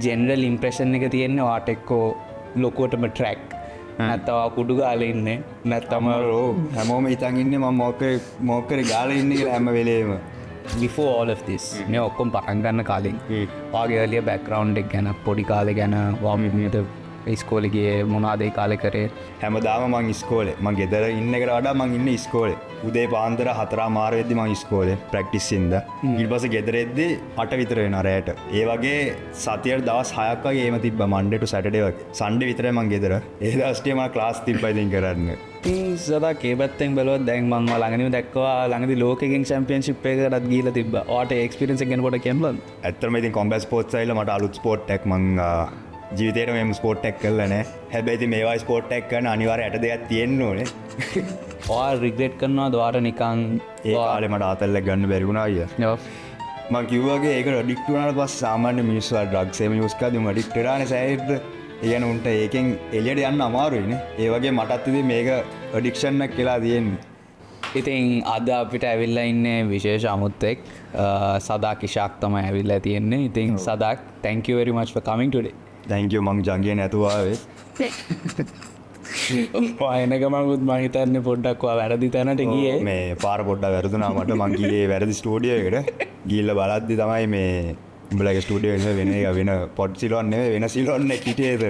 General impression එක තියෙන්නේ වාට එක්කෝ ලොකුවටම ට්‍රැක් නැත්තවා කුඩු ගාල ඉන්නේ නැත්තම හැමෝම හිතන් ඉන්නේ මම මොකර ගාල ඉන්න කියලා හැම වෙලේම before all of this මේ ඔක්කොම පටන් ගන්න කාලෙන් වාගේ එලිය බෑග්ග්‍රවුන්ඩ් එක ගැන පොඩි කාලේ ගැන වාමියට ඉස්කෝලේ ගියේ මොනවාද ඒ කාලේ කරේ හැමදාම මං ඉස්කෝලේ මං ගෙදර ඉන්න එකට වඩා මං ඉන්නේ ඉස්කෝලේ උදේ පාන්දර 4:00 වෙද්දි මං ඉස්කෝලේ ප්‍රැක්ටිස් ඉඳලා ඊට පස්සේ ගෙදර එද්දි 8 විතර වෙනවා රැයට ඒ වගේ සතියට දවස් 6ක් වගේ එහෙම තිබ්බා මන්ඩේ ටු සැටර්ඩේ වගේ සන්ඩේ විතරයි මං ගෙදර ඒ දවස් ටික මම ක්ලාස් තිබ්බා ඉතින් කරන්න සදා කේපැත්තෙන් බලුවත් දැන් මං ළඟදීම දැක්කවා ළඟදී ලෝකෙකින් චැම්පියන්ෂිප් එකකටත් ගිහලා තිබ්බා ඔයාට එක්ස්පීරියන්ස් එක ගැන පොඩ්ඩක් කියන්නද ඇත්තටම ඉතින් කොම්බැට් ස්පෝර්ට්ස් සයිඩ්ලා මට අලුත් ස්පෝර්ට් එකක් මං ජීවිතේට මෙම ස්පෝර්ට් එකක් කරලා නැහැ හැබැයි ඉතින් මේවා ස්පෝර්ට් එකක් කරන අනිවාර්ය ඇට දෙයක් තියෙන්න ඕනේ ඔයා රිග්‍රෙට් කරනවාද ඔයාට නිකන් ඒ කාලේ මට ආතල්ලක් ගන්න බැරි වුණා අයියා මං කිව්වාගේ ඒක ඇඩික්ට් වුණාට පස්සේ සාමාන්‍ය මිනිස්සු ඩ්‍රග්ස් එහෙම යූස් කරද්දී මම ඇඩික්ට් වෙලානේ සෑහෙන්න ඒ කියන්නේ උන්ට ඒකෙන් එළියට යන්න අමාරුයිනේ ඒ වගේ මටත් ඉතින් මේක ඇඩික්ෂන් එකක් කියලා තියෙන්නේ ඉතින් අද අපිට ඇවිල්ලා ඉන්නේ විශේෂ අමුත්තෙක් සදා කිෂාක් තමයි ඇවිල්ලා තියෙන්නේ ඉතින් සදාක් thank you very much for coming today thank you මං ජංගේ නැතුව ආවේ එන ගමනුත් මං හිතන්නේ පොඩ්ඩක් ඔයා වැරදි තැනට ගියේ මේ පාර පොඩ්ඩක් වැරදුනා මට මං ගියේ වැරදි ස්ටුඩියෝ එකට ගිහිල්ලා බලද්දි තමයි මේ උඹලගේ ස්ටුඩියෝ එක වෙන එක වෙන පොඩ් සිලොන් නෙවෙයි වෙන සිලොන් එක හිටියේද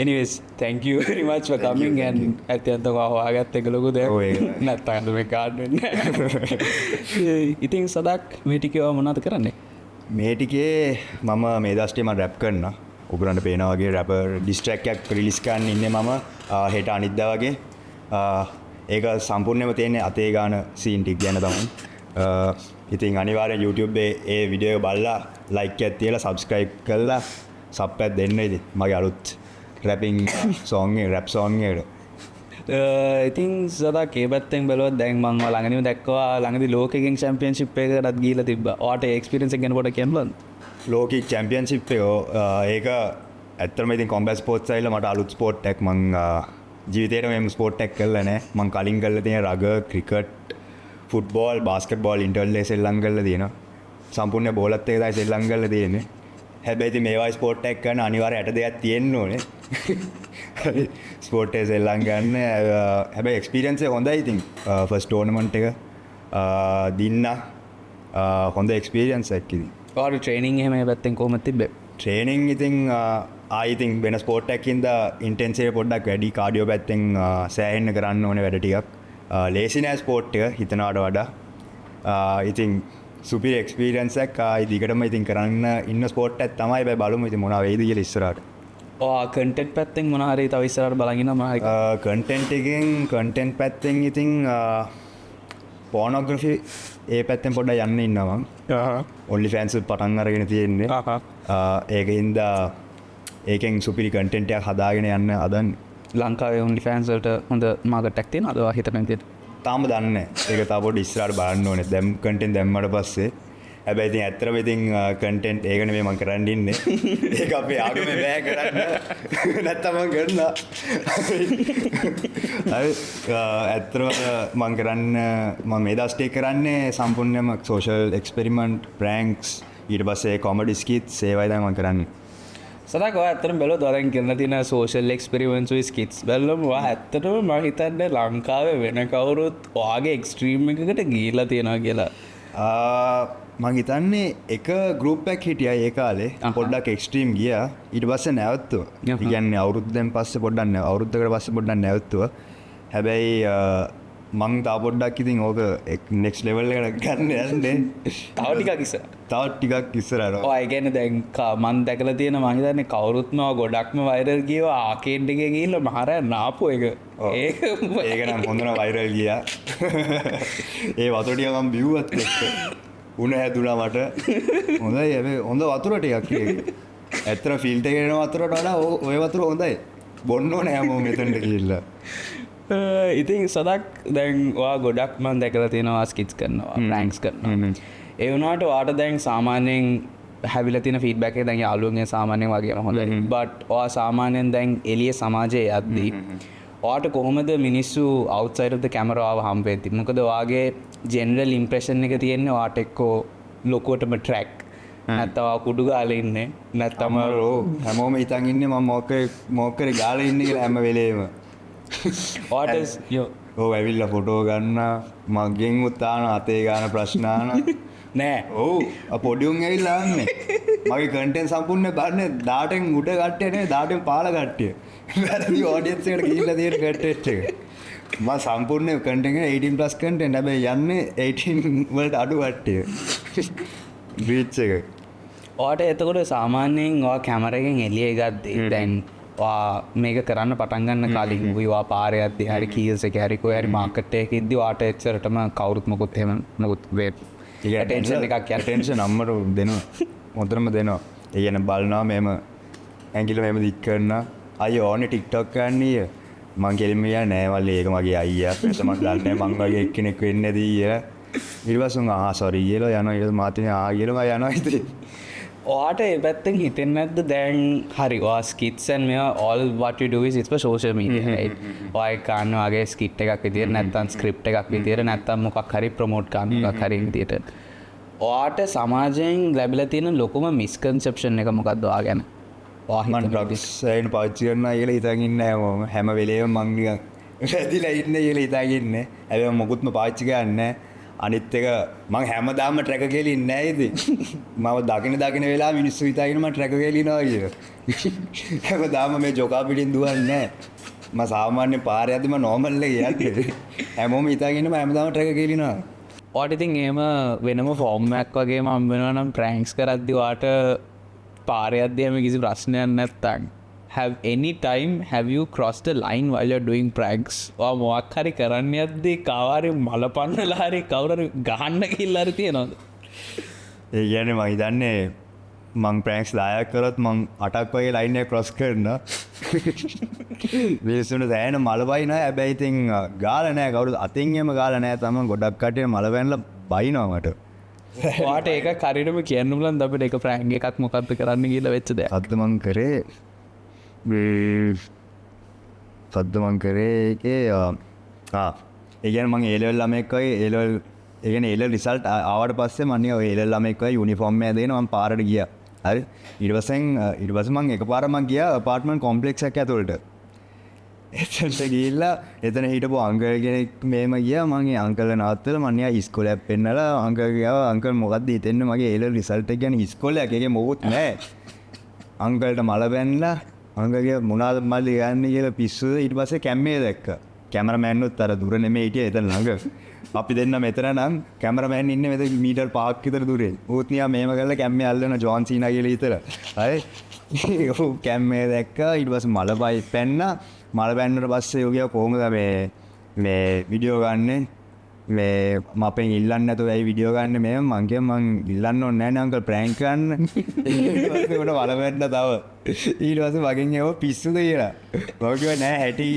anyways thank you very much for coming and අත්‍යන්තව හොයාගත්ත එක ලොකු දෙයක් නැත්තම් මේ කාඩ් වෙන්නේ ඉතින් සදාක් මේ ටිකේ මොනවද කරන්නේ මේ ටිකේ මම මේ දවස්ටේ මම රැප් කරනවා ඔගලන්ට පේනා වගේ රැපර් ඩිස්ට්‍රැක් එකක් රිලීස් කරන්න ඉන්නේ මම හෙට අනිද්දා වගේ ඒක සම්පූර්ණයෙන්ම තියෙන්නේ අතේ ගාන සීන් ටික ගැන තමයි ඉතින් අනිවාර්යෙන් YouTube ඒ වීඩියෝ එක බලලා like එකක් තියලා subscribe කරලා සබ් එකක් දෙන්න ඉතින් මගේ අලුත් රැපින් song එක රැප් song එකට ඉතින් සදා කේපැත්තෙන් බලුවත් දැන් මං ළඟදීම දැක්කවා ළඟදී ලෝකෙකින් චැම්පියන්ෂිප් එකකටත් ගිහලා තිබ්බා ඔයාට එක්ස්පීරියන්ස් එක ගැන පොඩ්ඩක් කියන්නද ලෝකික් චැම්පියන්ෂිප් එක ඒක ඇත්තටම ඉතින් කොම්බැට් ස්පෝර්ට්ස් සයිඩ්ලා මට අලුත් ස්පෝර්ට් එකක් මං ජීවිතේට මෙහෙම ස්පෝර්ට් එකක් කරලා නැහැ මං කලින් කරලා තියෙන රගර් ක්‍රිකට් ෆුට්බෝල් බාස්කට්බෝල් ඉන්ටර්ලේ සෙල්ලම් කරලා තියෙනවා සම්පූර්ණ බෝලත් එක තමයි සෙල්ලම් කරලා තියෙන්නේ හැබැයි ඉතින් මේවා ස්පෝර්ට් එකක් කරන අනිවාර්ය ඇට දෙයක් තියෙන්න ඕනේ ස්පෝර්ට් එක සෙල්ලම් ගන්න හැබැයි එක්ස්පීරියන්ස් එක හොඳයි ඉතින් ෆස්ට් ටෝර්නමන්ට් එක දින්න හොඳ එක්ස්පීරියන්ස් එකක් ඉතින් ඔයාට ට්‍රේනින් එහෙම මේ පැත්තෙන් කොහොමද තිබ්බේ ට්‍රේනින් ඉතින් ඉතින් වෙන ස්පෝර්ට් එකකින්ද ඉන්ටෙන්සිව පොඩ්ඩක් වැඩි කාඩියෝ පැත්තෙන් සෑහෙන්න කරන්න ඕනේ වැඩ ටිකක් ලේසි නෑ ස්පෝර්ට් එක හිතනවට වඩා ඉතින් සුපිරි එක්ස්පීරියන්ස් එකක් දිගටම ඉතින් කරන්න ඉන්න ස්පෝර්ට් එකක් තමයි බයි බලමු ඉතින් මොනවා වෙයිද කියලා ඉස්සරහට ඔයා කන්ටෙන්ට් පැත්තෙන් මොනවා හරි තව ඉස්සරහට බලන් ඉන්නවා මම කන්ටෙන්ට් පැත්තෙන් ඉතින් පෝනෝග්‍රෆි ඒ පැත්තෙන් පොඩ්ඩක් යන්න ඉන්නවා මං ඔන්ලි ෆෑන්ස් පටන් අරගෙන තියෙන්නේ ඒකින්ද ඒකෙන් සුපිරි කන්ටෙන්ට් එකක් හදාගෙන යන්න හදන්නේ ලංකාවේ ඔන්ලි ෆෑන්ස් වලට හොඳ මාකට් එකක් තියෙනවද ඔයා හිතන විදිහට තාම දන්නේ නැහැ ඒක තාම පොඩ්ඩක් ඉස්සරහට බලන්න ඕනේ දැන් කන්ටෙන්ට් දැම්මට පස්සේ හැබැයි ඉතින් ඇත්තටම ඉතින් කන්ටෙන්ට් ඒක නෙමෙයි මම කරන්න ඉන්නේ ඒක අපේ ආගමේ බෑ කරන්න නැත්තම් මම කරනවා හරි ඇත්තටම මම කරන්න මම මේ දවස් ටික කරන්නේ සම්පූර්ණයෙන්ම සෝෂල් එක්ස්පෙරිමන්ට් ප්‍රැන්ක්ස් ඊට පස්සේ කොමඩි ස්කිට්ස් ඒවයි තමයි මම කරන්නේ සදාක ඔයා ඇත්තටම බැලුවොත් දැන් කරන තියෙන සෝෂල් එක්ස්පෙරිමන්ට්ස් උයි ස්කිට්ස් බැලුවම ඔයා ඇත්තටම මම හිතන්නේ ලංකාවේ වෙන කවුරුත් ඔයාගේ එක්ස්ට්‍රීම් එකකට ගිහිල්ලා තියෙනවා කියලා මං හිතන්නේ එක ගෲප් එකක් හිටියා ඒ කාලේ පොඩ්ඩක් එක්ස්ට්‍රීම් ගියා ඊට පස්සේ නැවතුවා. ඒ කියන්නේ අවුරුද්දෙන් පස්සේ පොඩ්ඩක් අවුරුද්දකට පස්සේ පොඩ්ඩක් නැවතුවා. හැබැයි මං තා පොඩ්ඩක් ඉතින් ඕක නෙක්ස්ට් ලෙවල් එකට ගන්න යන්නේ. තව ටිකක් ඉස්සරහට. ඔය කියන්නේ දැන් මං දැකලා තියෙන මං හිතන්නේ කවුරුත්ම ගොඩක්ම වෛරල් ගියව ආකේඩ් එකේ ගිහිල්ලා මහරයා නාපු එක. ඒක නම් හොඳම වෛරල් ගියා. ඒ වතුර ටික මම බිව්වත් එක්ක උණ හැදුනා මට. හොඳයි හැබැයි හොඳ වතුර ටිකක් ඒක. ඇත්තට ෆිල්ටර් එකේ එන වතුරට වඩා ඔය වතුර හොඳයි. බොන්න ඕනේ හැමෝම මෙතනට ගිහිල්ලා. ඉතින් සදක් දැන් ඔයා ගොඩක් මම දැකලා තියෙනවා ස්කිට්ස් කරනවා ප්‍රැන්ක්ස් කරනවා ඒ වුණාට ඔයාට දැන් සාමාන්‍යයෙන් හැවිලා තියෙන ෆීඩ්බැක් එක දැන් යාළුවන්ගේ සාමාන්‍යයෙන් වගේම හොඳයි බට් ඔයා සාමාන්‍යයෙන් දැන් එළිය සමාජයේ යද්දී ඔයාට කොහොමද මිනිස්සු outside of the camera ආව හම්බෙන්නේ මොකද ඔයාගේ ජෙනරල් ඉම්ප්‍රෙෂන් එක තියෙන්නේ ඔයාට එක්කෝ ලොකුවටම ට්‍රැක් නැත්තවා කුඩු ගාල ඉන්නේ නැත්තම හැමෝම ඉතන් ඉන්න ම මොක්කර ගාල ඉන්න කියලා හැම වෙලේම ඕටස් ඕ ඇවිල්ල ෆොටෝ ගන්න මගෙන් උත්තාන අතේ ගාන ප්‍රශ්නාන නෑ ඕ පොඩියුන් ඇවිල්ලාන්න මගේ කටෙන් සම්පූර්ණ බන්න දාටෙන් උඩ ගට්ටනේ දාටෙන් පාල ගට්ටිය වැරදි ෝඩියත්සකට කියල්ල දේට කට්ට එක ම සම්පූර්ණය කටෙන් 18+ කටෙන් නැබැ යන්න 18 වලට අඩු වට්ටිය බ්‍රීච් එක ඕට එතකොට සාමාන්‍යයෙන් වා කැමරගෙන් එලිය ගත්දේ දැන් මේක කරන්න පටන්ගන්න කලින් වා පාරයත් හරි කියල්සක හැරිකෝ හරි මාකට්ටයක ඉද වාට එච්චරටම කවරුත්මකුත් හෙම නොකුත් වේ ටෙන්ෂන් එකක් ටෙන්ෂ නම්මට දෙනවා මොතරම දෙනවා ඒගන බලනවා මෙම ඇගිල මෙම දික් කරන්න අය ඕන ටික්ටොක් කන්නේ මං කෙලිමිය නෑවල් ඒක මගේ අයිය ප්‍රසමට දන්න මං වගේ එක්කෙනෙක් වෙන්න දීය ඉරිවසුන් ආසොරී කියල යන ඉ මාතින ආගලම යනවා හිතේ ඕට ඒ පැත්තෙන් හිතෙන් ඇත්ද දැන් හරි ස්කිට්සන් මෙ ඔල් වට ඩුවස් ඉස්ප සෝෂ මීඩිය ඔය කන්න වගේ ස්කිට් එකක් විදිර නැත්තන් ස්ක්‍රප් එකක් විදිර නැත්තම් මොකක් හරි ප්‍රමෝට් කන්න හරි විදිට ඔයාට සමාජයෙන් ලැබිල තියෙන ලොකුම මිස්කන්සප්ෂන් එක මොකක්දවා ගැන ්‍රක්ෂයින් පාච්චි කරන්න කියල ඉතාගන්න ම හැම වෙලේ මංග ඇතිලා ඉන්න කියල ඉතාගන්න ඇ මොකුත්ම පාච්චි කරන්න අනිත් එක මං හැමදාම ට්‍රැක කෙලින් නෑද මම දකින වෙලා මිනිස්සු විතාගෙනම ට්‍රැක කෙලිනවා කිය හැම දාම මේ ජොකා පිටින් දුවන්නේ ම සාමාන්‍ය පාර ඇතිම නෝමල්ල යට හැමෝම ඉතාගෙනම හැමදාම ට්‍රැක කෙලිනවා ඕටිතින් ඒම වෙනම ෆෝර්ම්මැක් වගේ මම්බෙනනම් ප්‍රෑන්ක්ස් කරද්දිවාට පාරයද්‍යයම කිසි ප්‍රශ්නයක් නැත්තන් have any time have you crossed the line while you're doing pranks මොක් හරි කරන්න යද්දී කවාරි මල පන්නලා හරි කවුරු ගහන්න කිල්ලර තියෙනවද ඒ ගැන මහිතන්නේ මං ප්‍රෑන්ක්ස් දායක් කරත් මං අටක් වගේ ලයින්නය ක්‍රොස් කරන විසුට සෑන මලබයින ඇබැයිතින් ගාලනෑ කවුරු අතින්ගේම ගාලනෑ තම ගොඩක් කටය මලවැන්ල බයිනවාමට වාට ඒක කරිටම කියන්නුලන් දපට එක ප්‍රෑන්ග එකක් මොකක්ද කරන්න කියල වෙච්චද අත්තමං කරේ සද්දමං කරේ එකේ ඒගැන මං ඒලල් ළමෙක්වයි ඒලල් ඒගෙන එල රිසල්ට් ආවට පස්සේ මන්නේ ඒල ළමෙක්වයි යුනිෆෝර්ම් ඇදෙනවා පාරට ගිය හරි ඉරිවසෙන් ඉරිවසමං එක පාරමක් ගිය පාර්ට්මන් කොම්පලෙක්ෂක් ඇතුළට එතට ගිල්ලා එතන හිටපු අංකල්ගෙනෙක් මේම ගිය මගේ අංකල නත්තල මන්ය ඉස්කොල පෙන්නල අංකගාව අංකල් මොකක්ද එතෙන්න මගේ ඒල රිසල්ට ගැන ඉස්කොල එකගේ මොකුත් නෑ අංකල්ට මල බැන්ලා අංගගේ මුණද මල්ලි ගන්න කියල පිස්සුද ඉට පසේ කැම්මේ දැක්ක කැමරමෑන්නුත් අර දුර නෙමේ හිටිය එත ළඟ අපි දෙන්න මෙතර නම් කැමරමෑන් ඉන්න මෙත මීටර් පාක්කිතර දුරේ ූත්නයා මේම කල කැම්ම අල්ලන ජෝන්සින කියල ඉතර අය කැම්මේ දැක්ක ඉට පස මල බයි පැන්න මල බැන්නට පස්සේ යෝගය කෝමද මේ විඩියෝ ගන්න මේ මපෙන් ඉල්ලන්න ඇතු ඇයි විඩියෝ ගන්න මේ මංගේ මං ඉල්ලන්න ඔන්නෑ නංකල් ප්‍රෑන්කන්න ට වලවැන්න තව ඊටවස වගෙන් ඒව පිස්සුද කියලා ලෝකව නෑ හැටි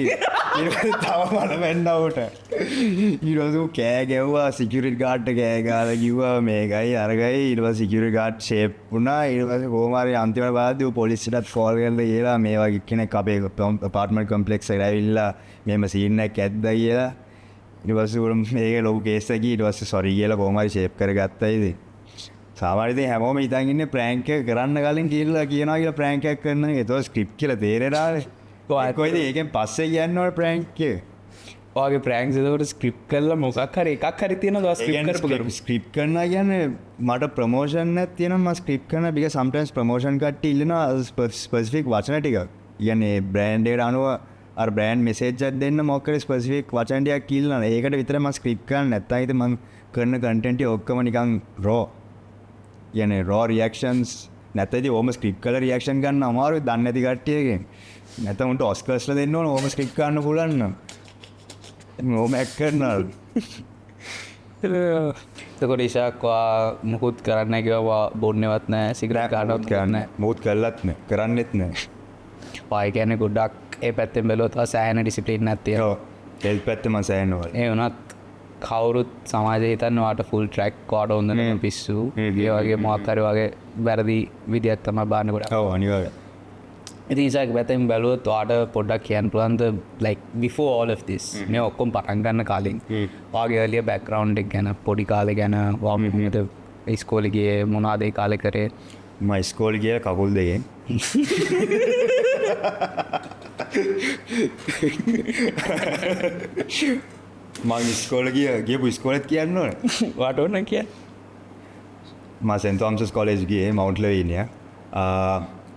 තව මලවැන්නවට ඊරසු කෑ ගැව්වා සිකරිට ගාට්ට කෑගාල කිව්වා මේකයි අරගයි ඉටව සිකර ගාට් ශේප් වුණා ඉරවස කෝමාරය අන්තිම බාදව පොලිසිටත් ෆෝල් කරල කියලා මේවා කෙනෙක් අපේ පාර්ට්මට කොම්පලෙක්ස් රැවිල්ලා මෙම සිීන්නක් ඇද්ද කියලා ඉනිවසුරම් ඒක ලොක කේසකි ඉටවස්ස සොරි කියල කෝමරි ශේප් කර ගත්තයිද සාමාරිතය හැමෝම ඉතන්ගන්න ප්‍රෑන්ක කරන්න කලින් කියල්ලා කියනවා කියල ප්‍රෑන්කක් කරන්න එතව ස්ක්‍රිප් කියල තේරෙරාව කොයිද ඒකෙන් පස්සේ කියන්නවට ප්‍රෑන්කේ ඔගේ ප්‍රෑන්ක්සකට ස්ක්‍රිප් කරල මොකක් හර එකක් හරි තියෙන දස් ස්ක්‍රිප් කරන්න කියන්න මට ප්‍රමෝෂන් තියෙන ස්ක්‍රිප් කන බික සම්ටන්ස් ප්‍රමෝෂන් කට ඉල්ලන ස්පසිෆික් වචන ටික කියන්නේ බ්‍රෑන්්ඩේට අනුව බ්‍රෑන් මෙසේජත් දෙන්න මොක්කර ස්පසිෆික් වචන්ටයක් කිල්ලන ඒකට විතරම ස්ක්‍රිප් කරන්න නැත්තයිත මං කරන කටෙන්ටි ඔක්කම නිකං රෝ යන රෝ රියක්ෂන්ස් නැතති ඕම ස්ක්‍රිප් කල රියක්ෂන් ගන්න අමාරු දන්න ඇති කට්ටියගෙන් නැතමුට ඔස්කස්ල දෙන්න ඕම ස්ක්‍රිප් කරන්න පුලන්න ඕම ඇක් කරනල් තකොට ඉශාක්වා මුකුත් කරන්න එකවා බොන්නවත් නෑ සිගරා කාඩවත් කරන්න මුත් කරලත්න කරන්නෙත් නෑ පායි කැනෙ ගොඩක් ඒ පැත්තෙන් බැලොත් සෑන ඩිසිපලින් නැතිය තෙල් පැත්තම සෑනවල ඒ වනත් කවුරුත් සමාජය හිතන්නවාට ෆුල් ට්‍රැක් කෝඩ ඔොඳන පිස්සු ඒ වගේ මොක්කර වගේ වැරදි විදිත්තම බාන ගොඩ අනිවාග ඉති නිසාක පැතෙන් බැලුවත් වාට පොඩ්ඩක් කියන් පුළන්ද like before all of this මේ ඔක්කොම් පටන්ගන්න කාලින් වාගේ එලිය බැක්රවන්් එක් ගැන පොඩි කාලෙ ගැන වාමිත ඉස්කෝලිගේ මොනාදේ කාලෙ කරේ ම ස්කෝල් කිය කකුල් දෙකෙන් මං ස්කෝල ගියපු ස්කෝලත් කියන්න ඕන වාට ඕන්න කිය ම සෙන්තෝම්සස් කොලේජ්ගේ මවන්ට්ලවීනය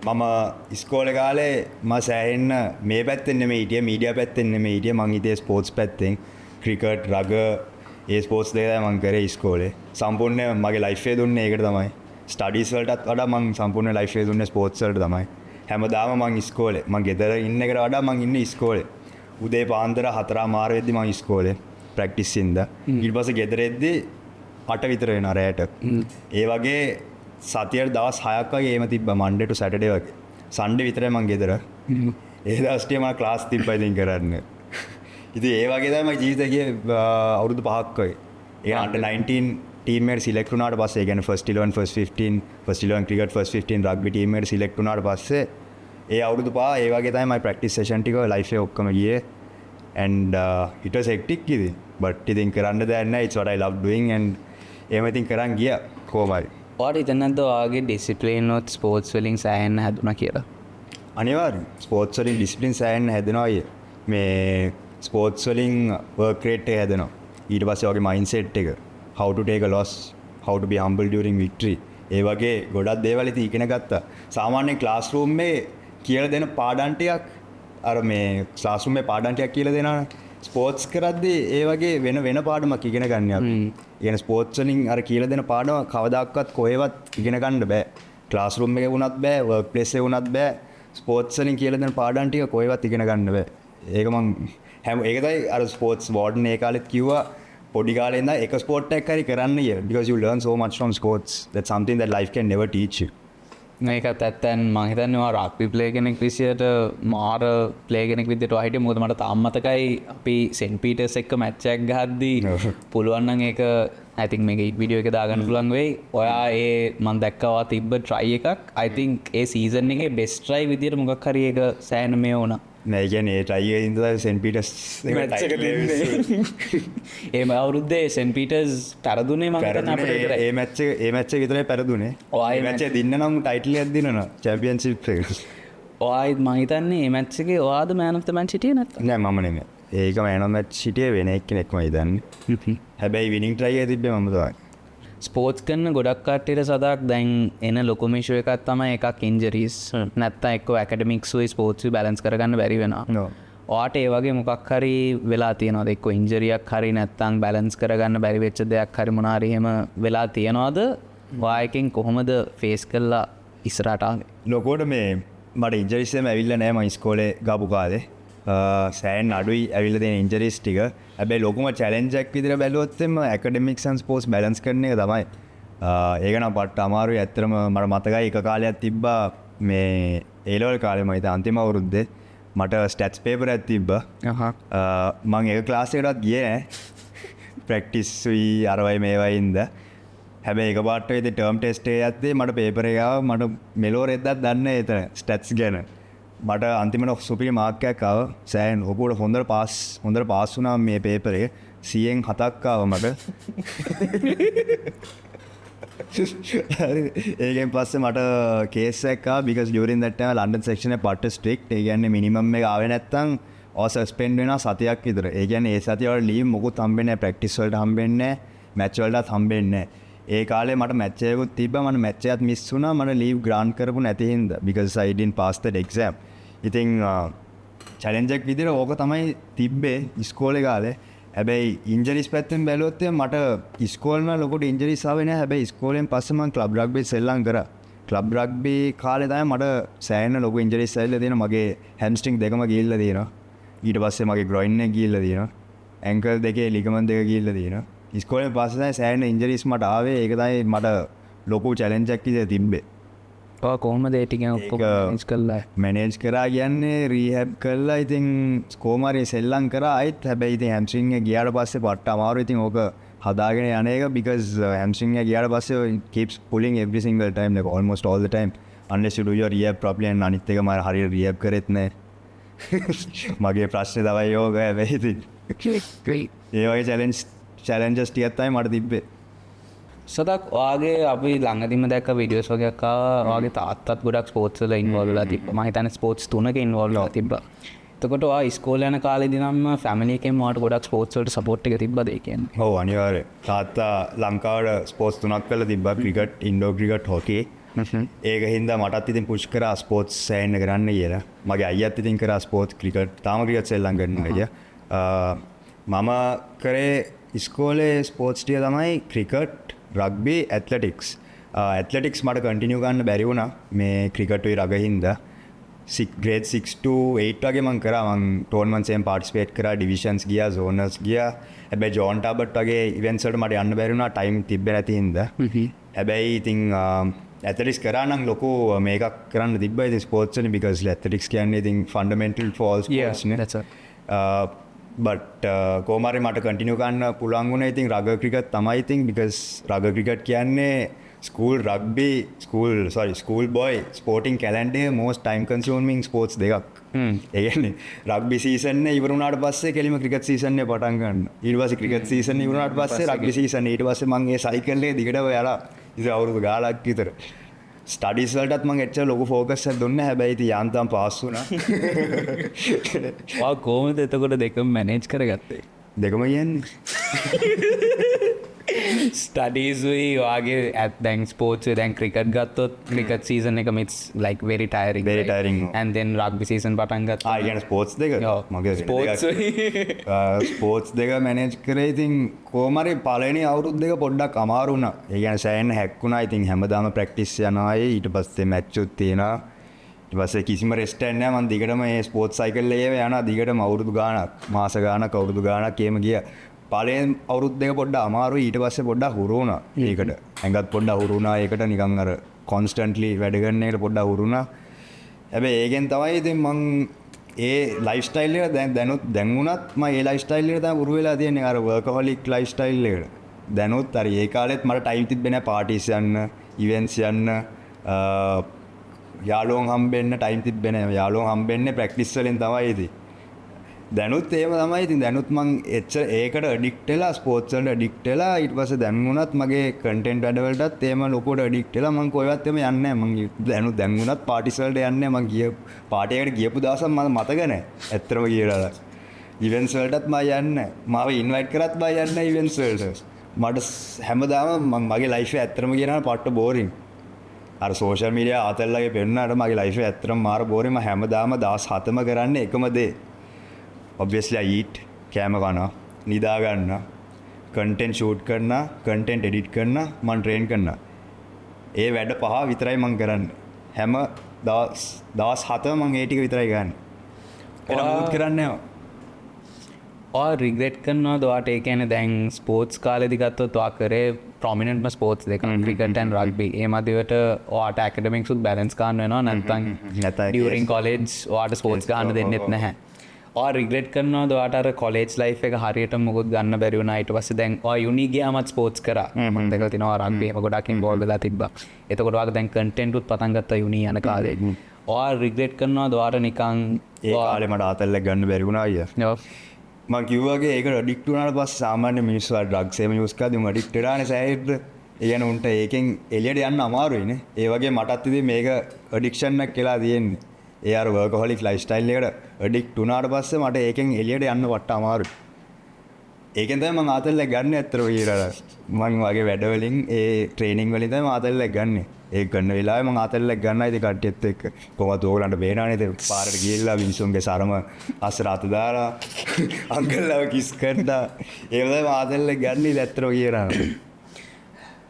මම ස්කෝල කාලේ ම සෑහෙන්න මේ පැත්තෙන්න මේ ඉටිය මීඩිය පැත්තෙන්න මේ ඉටිය මං හිතේ ස්පෝට්ස් පැත්තෙන් ක්‍රිකට් රග ඒ ස්පෝට්ස් දෙකයි මං කරේ ස්කෝලේ සම්පූර්ණය මගේ ලයිෆේ දුන්න ඒකට තමයි ස්ටඩිස් වලටත් වඩා මං සම්පූර්ණ ලයිෆේ දුන්න ස්පෝට්ස් වලට තමයි හැමදාම මං ස්කෝලේ මං ගෙදර ඉන්න එකට වඩා මං ඉන්න ස්කෝලේ උදේ පාන්දර 4 මාර වෙද්දි මං ස්කෝලේ ප්‍රැක්ටිස් ඉඳ ඊට පස්සේ ගෙදර එද්දි 8 විතර වෙනවා රැයට ඒ වගේ සතියට දවස් 6ක් වගේ එහෙම තිබ්බා මන්ඩේ ටු සැටර්ඩේ වගේ සන්ඩේ විතරයි මං ගෙදර ඒ දවස් ටික මම ක්ලාස් තිබ්බා ඉතින් කරන්න ඉතින් ඒ වගේ තමයි මගේ ජීවිතේ ගියේ අවුරුදු 5ක් වගේ ඒ අන්ඩර් 19 ටීම් එකට සිලෙක්ට් වුණාට පස්සේ ඒ කියන්නේ first 11 first 15 first 11 cricket first 15 rugby team එකට සිලෙක්ට් වුණාට පස්සේ ඒ අවුරුදු 5 ඒ වගේ තමයි මගේ ප්‍රැක්ටිස් සෙෂන් ටික ලයිෆ් එකේ ඔක්කොම ගියේ and it was hectic ඉතින් but ඉතින් කරන්න දෙයක් නැහැ it's what I love doing and එහෙම ඉතින් කරන් ගියා කොහොමයි වාට හිතන්නද ඔයාගේ ඩිසිප්ලින් ඔත් ස්පෝර්ට්ස් වලින් සෑහෙන්න හැදුණා කියලා අනිවාර්යෙන් ස්පෝර්ට්ස් වලින් ඩිසිප්ලින් සෑහෙන්න හැදෙනවා අය මේ ස්පෝර්ට්ස් වලින් වර්ක් රේට් එක හැදෙනවා ඊට පස්සේ ඔයාගේ මයින්ඩ් සෙට් එක how to take a loss how to be humble during victory ඒ වගේ ගොඩක් දේවල් ඉතින් ඉගෙන ගත්තා සාමාන්‍ය ක්ලාස් රූම් එකේ කියලා දෙන පාඩම් ටිකක් අර මේ ක්ලාස් රූම් එකේ පාඩම් ටිකක් කියලා දෙනවනේ ස්පෝර්ට්ස් කරද්දී ඒ වගේ වෙන පාඩමක් ඉගෙන ගන්න අපි. ඉගෙන ස්පෝර්ට්ස් වලින් අර කියලා දෙන පාඩම කවදාකවත් කොහෙවත් ඉගෙන ගන්න බෑ. ක්ලාස් රූම් එකේ වුණත් බෑ, වර්ක් ප්ලේස් එකේ වුණත් බෑ. ස්පෝර්ට්ස් වලින් කියලා දෙන පාඩම් ටික කොහෙවත් ඉගෙන ගන්න බෑ. ඒක මං ඒකයි අර ස්පෝර්ට්ස් වෝර්ඩන් ඒ කාලෙත් කිව්වා පොඩි කාලේ ඉඳන් එක ස්පෝර්ට් එකක් හරි කරන්න කියලා. because you learn so much from sports. That's something that life can never teach you. ඒකත් ඇත්තන් මං හිතන්නේ රග්බි ප්ලේ කෙනෙක් විදියට මාර ප්ලේ කෙනෙක් විදියට හිටියේ මොකද මට තාම මතකයි අපි සෙන්ට් පීටර්ස් එක්ක මැච් එකක් ගහද්දී පුළුවන් නම් ඒක I think මේක වීඩියෝ එක දාගන්න පුළුවන් වෙයි. ඔයා ඒ මං දැක්කවා තිබ්බ try එකක් I think ඒ සීසන් එකේ best try විදියට මොකක් හරි ඒක සෑහෙන මේ වුණා. නෑ ඒ කියන්නේ try එකේ ඉඳලා සෙන්ට් පීටර්ස් මැච් එක දෙන්නේ. ඒ අවුරුද්දේ සෙන්ට් පීටර්ස් පෙරදුනේ මම හිතන්නේ අපිට ඒ මැච් එක විතරයි පෙරදුනේ. ඒ මැච් එක දින්න නම් ටයිටල් එකක් දිනනවා චැම්පියන්ෂිප් එක. ඔයාත් මම හිතන්නේ මේ මැච් එකේ ඔයාද man of the match හිටියේ නැත්නම්? නෑ මම නෙමෙයි. ඒක man of the match හිටියේ වෙන එක්කෙනෙක්ම හිතන්නේ. හැබැයි winning try එක තිබ්බේ මම තමයි. ස්පෝර්ට්ස් කරන ගොඩක් කට්ටියට සදක් දැන් එන ලොකුම ඉෂුව එකක් තමයි එකක් ඉන්ජරීස් නැත්නම් එක්ක ඇකඩමික්ස්ුයි ස්පෝර්ට්ස්ුයි බැලන්ස් කරගන්න බැරි වෙනවා. ඔයාට ඒ වගේ මොකක් හරි වෙලා තියෙනවද? එක්ක ඉන්ජරියක් හරි නැත්නම් බැලන්ස් කරගන්න බැරි වෙච්ච දෙයක් හරි මොනවා හරි එහෙම වෙලා තියෙනවද? ඔයා එකෙන් කොහොමද ෆේස් කරලා ඉස්සරහට ආවේ? ලොකෝට මේ මට ඉන්ජරිස් එහෙම ඇවිල්ලා නැහැ මම ඉස්කෝලේ ගාපු කාලේ. සෑන් අඩුයි ඇවිල්ලා තියෙන ඉන්ජරිස් ටික. හැබැයි ලොකුම චැලෙන්ජ් එකක් විදිහට බැලුවොත් එම ඇකඩමික්ස් ඇන්ඩ් ස්පෝර්ට්ස් බැලන්ස් කරන එක තමයි. ඒක නම් පට්ට අමාරුයි. ඇත්තටම මට මතකයි එක කාලයක් තිබ්බා මේ A level කාලේ මම හිතා අන්තිම අවුරුද්දේ මට ස්ටැට්ස් පේපර් එකක් තිබ්බා. මම ඒක ක්ලාස් එකකටවත් ගියේ නැහැ. ප්‍රැක්ටිස් උයි අරවයි මේවයි ඉඳ. හැබැයි එක පාට වෙද්දී ටර්ම් ටෙස්ට් එකේ යද්දී මට පේපර් එක ආවා මට මෙලෝ රෙද්දක් දන්නේ නැහැ එතන ස්ටැට්ස් ගැන. මට අන්තිමට සුපිරි මාර්ක් එකක් ආවා. සෑහෙන ඔබට හොඳට පාස් වුණා මේ පේපර් එක. 100න් 7ක් ආවා මට. ඒකෙන් පස්සේ මට කේස් එකක් ආවා because during that time London section එක පට්ට strict. ඒ කියන්නේ minimum එක ආවේ නැත්තම් ඔය සස්පෙන්ඩ් වෙනවා සතියක් විතර. ඒ කියන්නේ ඒ සතිය වල ලීව් මොකුත් හම්බෙන්නේ නැහැ. ප්‍රැක්ටිස් වලට හම්බෙන්නේ නැහැ. මැච් වලටත් හම්බෙන්නේ නැහැ. ඒ කාලේ මට මැච් එකකුත් තිබ්බා. මට මැච් එකත් මිස් වුණා. මට ලීව් ග්‍රාන්ට් කරපු නැති හින්දා because I didn't pass that exam. ඉතින් චැලෙන්ජ් එකක් විදිහට ඕක තමයි තිබ්බේ ඉස්කෝලේ කාලේ. හැබැයි ඉන්ජරිස් පැත්තෙන් බැලුවොත් මට ඉස්කෝලේම ලොකුට ඉන්ජරිස් ආවේ නැහැ. හැබැයි ඉස්කෝලෙන් පස්සේ මම ක්ලබ් රග්බි සෙල්ලම් කරා. ක්ලබ් රග්බි කාලේ තමයි මට සෑහෙන ලොකු ඉන්ජරිස් ඇවිල්ලා තියෙනවා. මගේ හැම්ස්ට්‍රින්ග් දෙකම ගිහිල්ලා තියෙනවා. ඊට පස්සේ මගේ ග්‍රොයින් එක ගිහිල්ලා තියෙනවා. ඇන්කල් දෙකේ ලිගමන්ට් දෙක ගිහිල්ලා තියෙනවා. ඉස්කෝලෙන් පස්සේ තමයි සෑහෙන ඉන්ජරිස් මට ආවේ. ඒක තමයි මට ලොකු චැලෙන්ජ් එකක් විදිහට තිබ්බේ. ඔයා කොහොමද ඒ ටික ඔක්කොම මැනේජ් කළා? මැනේජ් කරා කියන්නේ රීහැබ් කළා. ඉතින් කොහොමරි සෙල්ලම් කරා ආයිත්. හැබැයි ඉතින් හැම්ස්ට්‍රින්ග් එක ගියාට පස්සේ පට්ට අමාරු. ඉතින් ඕක හදාගෙන යන එක because hamstring එක ගියාට පස්සේ it keeps pulling every single time like almost all the time unless you do your rehab properly and අනිත් එක මම හරියට rehab කරෙත් නැහැ. මගේ ප්‍රශ්නේ තමයි යෝග හැබැයි ඉතින් ඒ වගේ challenges ටිකක් තමයි මට තිබ්බේ. සදක් වාගේ අපි ළඟදිම දැක්ක විඩියෝස් වගේක් වාගේ තාත්තත් ගොඩක් ස්පෝර්ට්ස් වල ඉන්වෝල්ව් වෙලා තිබ්බා. මම හිතන්නේ ස්පෝර්ට්ස් 3ක ඉන්වෝල්ව් වෙලා තිබ්බා. එතකොට ඔයා ඉස්කෝලේ යන කාලේදී නම් ෆැමිලි එකෙන් ඔයාට ගොඩක් ස්පෝර්ට්ස් වලට සපෝට් එක තිබ්බද ඒ කියන්නේ? ඔව් අනිවාර්යයෙන්. තාත්තා ලංකාවට ස්පෝර්ට්ස් 3ක් කරලා තිබ්බා. Cricket, indoor cricket, hockey. ඒක හින්දා මටත් ඉතින් පුෂ් කරා ස්පෝර්ට්ස් සෑහෙන්න කරන්න කියලා. මගේ අයියාත් ඉතින් කරා ස්පෝර්ට්ස් ක්‍රිකට්. තාම ක්‍රිකට් සෙල්ලම් කරනවා අයියා. මම කරේ ඉස්කෝලේ ස්පෝර්ට්ස් ටික තමයි ක්‍රිකට්, රග්බි, ඇත්ලටික්ස්. ඇත්ලටික්ස් මට කන්ටිනියු ගන්න බැරි වුණා මේ ක්‍රිකට් උයි රග හින්දා. grade 6 to 8 වගේ මං කරා. මං ටෝර්නමන්ට්ස් එකෙන් පාටිසිපේට් කරා, ඩිවිෂන්ස් ගියා, සෝනල්ස් ගියා. හැබැයි ජෝන් ටාබට් වගේ ඉවෙන්ට්ස් වලට මට යන්න බැරි වුණා, ටයිම් තිබ්බේ නැති හින්දා. හැබැයි ඉතින් ඇත්ලටික්ස් කරා නම් ලොකු මේකක් කරන්න තිබ්බා ඉතින් ස්පෝර්ට්ස් වලින්, because ඇත්ලටික්ස් කියන්නේ ඉතින් ෆන්ඩමෙන්ටල් for all sports නේ. that's right. බට් කොහොමරි මට කන්ටිනියු කරන්න පුළුවන් වුණා ඉතින් රග ක්‍රිකට් තමයි ඉතින්, because රග ක්‍රිකට් කියන්නේ school boy sporting calendar most time consuming sports දෙකක්. ඒ කියන්නේ රග්බි සීසන් එක ඉවර වුණාට පස්සේ කෙලිම ක්‍රිකට් සීසන් එක පටන් ගන්නවා. ඊට පස්සේ ක්‍රිකට් සීසන් එක ඉවර වුණාට පස්සේ රග්බි සීසන්. ඊට පස්සේ මම ඒ සයිකල් එකේ දිගටම යලා ඉතින් අවුරුදු ගාණක් විතර ස්ටඩීස් වලටත් මම එච්චර ලොකු ෆෝකස් එකක් දුන්නේ නැහැ. හැබැයි ඉතින් යාන්තම් පාස් වුණා. ඔයා කොහොමද එතකොට දෙකම මැනේජ් කරගත්තේ? දෙකම කියන්නේ ස්ටඩීස් උයි වාගේ ඇත් දැන් ස්පෝර්ට්ස් දැන් ක්‍රිකට් ගත්තොත් ක්‍රිකට් සීසන් එක මිට්ස් like very tiring, very tiring. and then rugby season පටන් ගත්තා. ඒ කියන්නේ ස්පෝර්ට්ස් දෙක මගේ ස්පෝර්ට්ස් ස්පෝර්ට්ස් දෙක මැනේජ් කරේ ඉතින් කොහොමරි පළවෙනි අවුරුදු දෙක පොඩ්ඩක් අමාරු වුණා. ඒ කියන්නේ සෑහෙන හැක්කුණා. ඉතින් හැමදාම ප්‍රැක්ටිස් යනවා. ඊට පස්සේ මැච් උත් තියෙනවා. ඊට පස්සේ කිසිම රෙස්ට් එකක් නැහැ. මම දිගටම මේ ස්පෝර්ට්ස් සයිකල් එකේ යනවා. දිගටම අවුරුදු ගාණක්, මාස ගාණක්, අවුරුදු ගාණක් එහෙම ගියා. පළවෙනි අවුරුදු දෙක පොඩ්ඩක් අමාරුයි. ඊට පස්සේ පොඩ්ඩක් හුරු වුණා. ඒකට ඇඟත් පොඩ්ඩක් හුරු වුණා. ඒකට නිකන් අර කොන්ස්ටන්ට්ලි වැඩ කරන එකට පොඩ්ඩක් හුරු වුණා. හැබැයි ඒකෙන් තමයි ඉතින් මං ඒ ලයිෆ් ස්ටයිල් එක දැන් වුණත් මම ඒ ලයිෆ් ස්ටයිල් එකට තමයි උරු වෙලා තියෙන්නේ. අර වර්කහොලික් ලයිෆ් ස්ටයිල් එකට. දැනුත් අර ඒ කාලෙත් මට ටයිම් තිබ්බේ නැහැ පාටිස් යන්න, ඉවෙන්ට්ස් යන්න, යාළුවෝ හම්බෙන්න ටයිම් තිබ්බේ නැහැ. යාළුවෝ හම්බෙන්නේ ප්‍රැක්ටිස් වලින් තමයි ඉතින්. දැනුත් එහෙම තමයි. ඉතින් දැනුත් මං එච්චර ඒකට ඇඩික්ට් වෙලා, ස්පෝර්ට්ස් වලට ඇඩික්ට් වෙලා, ඊට පස්සේ දැන් වුණත් මගේ කන්ටෙන්ට් වැඩවලටත් එහෙම ලොකුවට ඇඩික්ට් වෙලා මං කොහෙවත් එහෙම යන්නේ නැහැ. මං දැන් වුණත් පාටිස් වලට යන්නේ. මං පාටියකට ගියපු දවසක් මම මතක නැහැ. ඇත්තම කියලා. ඉවෙන්ට්ස් වලටත් මම යන්නේ. මාව ඉන්වයිට් කරත් මම යන්නේ ඉවෙන්ට්ස් වලට. මට හැමදාම මගේ ලයිෆ් එක ඇත්තම කියනවා පට්ට බෝරින්. අර සෝෂල් මීඩියා ආතල්ලාගේ පෙන්නාට මගේ ලයිෆ් එක ඇත්තටම මාර බෝරින්. මම හැමදාම දවස් 7ම කරන්නේ එකම දේ. obviously I eat, කෑම කනවා, නිදා ගන්නවා, content shoot කරනවා, content edit කරනවා, මම train කරනවා. ඒ වැඩ පහ විතරයි මම කරන්නේ. හැම දවස් 7ම මම ඒ ටික විතරයි ගන්නේ. ඒක මොකුත් කරන්නේ නැහැ. ඔයා රිග්‍රෙට් කරනවද ඔයාට? ඒ කියන්නේ දැන් ස්පෝර්ට්ස් කාලේදී ගත්තොත් ඔයා කරේ ප්‍රොමිනන්ට්ම ස්පෝර්ට්ස් දෙක, ක්‍රිකට් and රග්බි. ඒ මැදට ඔයාට ඇකඩමික්ස් උත් බැලන්ස් කරන්න වෙනවා. නැත්නම් ඩියුරින් කොලෙජ් ඔයාට ස්පෝර්ට්ස් ගන්න දෙන්නෙත් නැහැ. ඔයා රිග්‍රෙට් කරනවද ඔයාට අර කොලෙජ් ලයිෆ් එක හරියට මොකොත් ගන්න බැරි වුණා? ඊට පස්සේ දැන් ඔයා යුනි ගියාමත් ස්පෝර්ට්ස් කරා. මම දැකලා තිනවා රග්බි එහෙම ගොඩක් ඉන්වෝල්ව් වෙලා තිබ්බා. එතකොට ඔයාගේ දැන් කන්ටෙන්ට් උත් පටන් ගත්තා යුනි යන කාලේ. ඔයා රිග්‍රෙට් කරනවද ඔයාට නිකන් ඒ කාලේ මට ආතල්ලක් ගන්න බැරි වුණා අයියා. ඔව්. මම කිව්වාගේ ඒක ඇඩික්ට් වුණාට පස්සේ සාමාන්‍ය මිනිස්සු ආ ඩ්‍රග්ස් එහෙම යූස් කරද්දී උන් ඇඩික්ට් වෙලානේ සෑහෙන්න. ඒ කියන්නේ උන්ට ඒකෙන් එළියට යන්න අමාරුයිනේ. ඒ වගේ මටත් ඉතින් මේක ඇඩික්ෂන් එකක් කියලා තියෙන්නේ. ඒ අර වර්කහොලික් ලයිෆ් ස්ටයිල් එකට ඇඩික්ට් වුණාට පස්සේ මට ඒකෙන් එළියට යන්න වට අමාරුයි. ඒකෙන් තමයි මම ආතල්ලක් ගන්න ඇත්තටම කියලා. මම වගේ වැඩවලින් ඒ ට්‍රේනින් වලින් තමයි ආතල්ලක් ගන්නෙ. ඒක ගන්න වෙලාවේ මම ආතල්ලක් ගන්නයි ඉතින් කට්ටියත් එක්ක. කොහොමද ඕගලන්ට බේනානේ ඉතින් පාරට ගිහිල්ලා මිනිස්සුන්ගේ සරම අස්සර අත දාලා අංකල්ලාව කිස් කරලා ඒ වගේ මම ආතල්ලක් ගන්න ඉතින් ඇත්තටම කියනවා.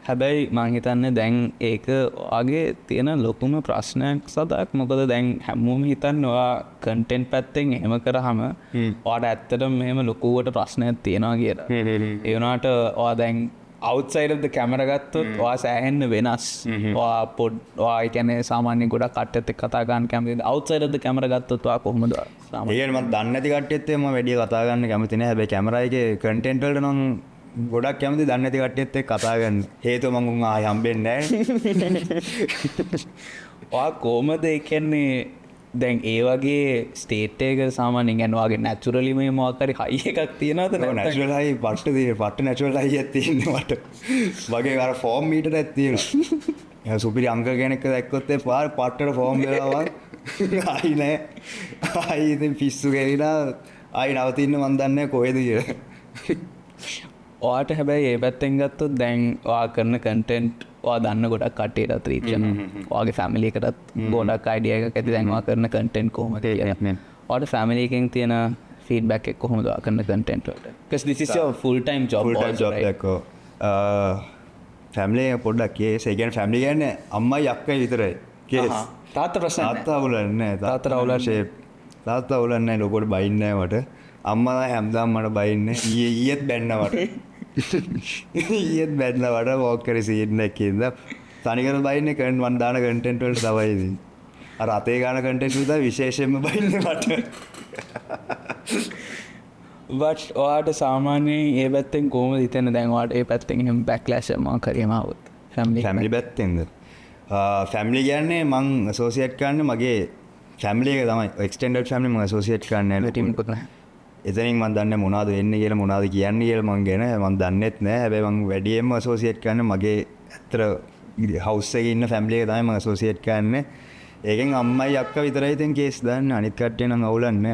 හැබැයි මං හිතන්නේ දැන් ඒක වගේ තියෙන ලොකුම ප්‍රශ්නයක් සදක්. මොකද දැන් හැමෝම හිතන්නේ ඔයා කන්ටෙන්ට් පැත්තෙන් එහෙම කරාම ඔයාට ඇත්තටම මෙහෙම ලොකුවට ප්‍රශ්නයක් තියෙනවා කියලා. ඒ වුණාට ඔයා දැන් outside of the camera ගත්තොත් ඔයා සෑහෙන්න වෙනස්. ඔයා කියන්නේ සාමාන්‍ය ගොඩක් කට්ටියත් එක්ක කතා ගන්න කැමතිද? outside of the camera ගත්තොත් ඔයා කොහොමද? ඒ කියන්නේ මම දන්නේ නැති කට්ටියත් එක්ක මම වැඩි කතා ගන්න කැමති නැහැ. හැබැයි කැමරා එකේ කන්ටෙන්ට් වලට නම් ගොඩක් කැමති දන්නේ නැති කට්ටියත් එක්ක කතා ගන්න. හේතුව මම උන් ආයෙ හම්බෙන්නේ නැහැ. ඔයා කොහමද ඒ කියන්නේ දැන් ඒ වගේ ස්ටේට්ක සාමානෙන් ගැනවාගේ නැචුරලිම මොකරි හයි එකක් තියෙනවද නැචුරලයි පට නැචුරල් අයි ඇතින්නට වගේ අර ෆෝර්ම් මීට ඇත්තියෙන සුපිරි අංක ගැනෙක දැක්කොත්තේ පාර පට්ටට ෆෝර්ම් වෙලාවන් අයි නෑ අයිඉතින් පිස්සු ගැරිලා අයි නවතින්න මන්දන්න කොහෙද කිය ඔයාට හැබැයි ඒ පැත්තෙන් ගත්තොත් දැන් වා කරන කන්ටෙන්ට් වා දන්න ගොඩක් කටේට ත්‍රීචන වගේ ෆැමිලිකටත් ගොඩක් අයිඩිය එක ඇති දැන්වා කරන කටෙන්ට් කොහම ඔට ෆැමිලිකෙන් තියෙන ෆීඩබැක් එක් කොහොමද කරන කටෙන්ට්ට කස් දිසි ෆුල් ටයිම් ජොබ් ජොබ්කෝ ෆැම්ලේ පොඩ්ඩක් කිය සේගැන් ෆැමිලි ගන්න අම්මයි යක්ක විතරයි කේස් තාත්ත ප්‍රශ්න තාත්තා උලන්න තාත රවුලා ශේ තාත්තා උලන්න ලොකොට බයින්නවට අම්මලා හැම්දාම් මට බයින්න ඊයත් බැන්නවට ඊයත් බැන්නවට ෝකර සින්න එකද තනිකර බයින්න කන් වන්දාන කටෙන්ටවල් සවයිද අතේ ගාන කටෙන්ටුද විශේෂෙන්ම බයින්න මට වට ඔයාට සාමාන්‍යයෙන් ඒ පැත්තෙන් කෝම හිතන දැන්වාට ඒ පැත්තෙන් හම බැක්ලෑශම කරීමාවත් ෆැමිලි පැත්තෙන්ද ෆැමිලි ගැන්නේ මං සෝසියට් කන්න මගේ ෆැමිලික තමයි එක්ටෙන්ඩ ෆැමිලි ම සෝසියට් කන්න ටීමකුත් එතනින් මන් දන්න මොනාද වෙන්න කියල මොනාද කියන්න කියල මං ගැන මන් දන්නෙත් නෑ හැබැයි මං වැඩියම සෝසියට් කන්න මගේ ඇතර හවස්සක ඉන්න ෆැමිලික තමයිම සෝසියට් කන්න ඒකෙන් අම්මයි අක්ක විතරයිතෙන් කේස් දන්න අනිත්කට්ටයන අවුලන්න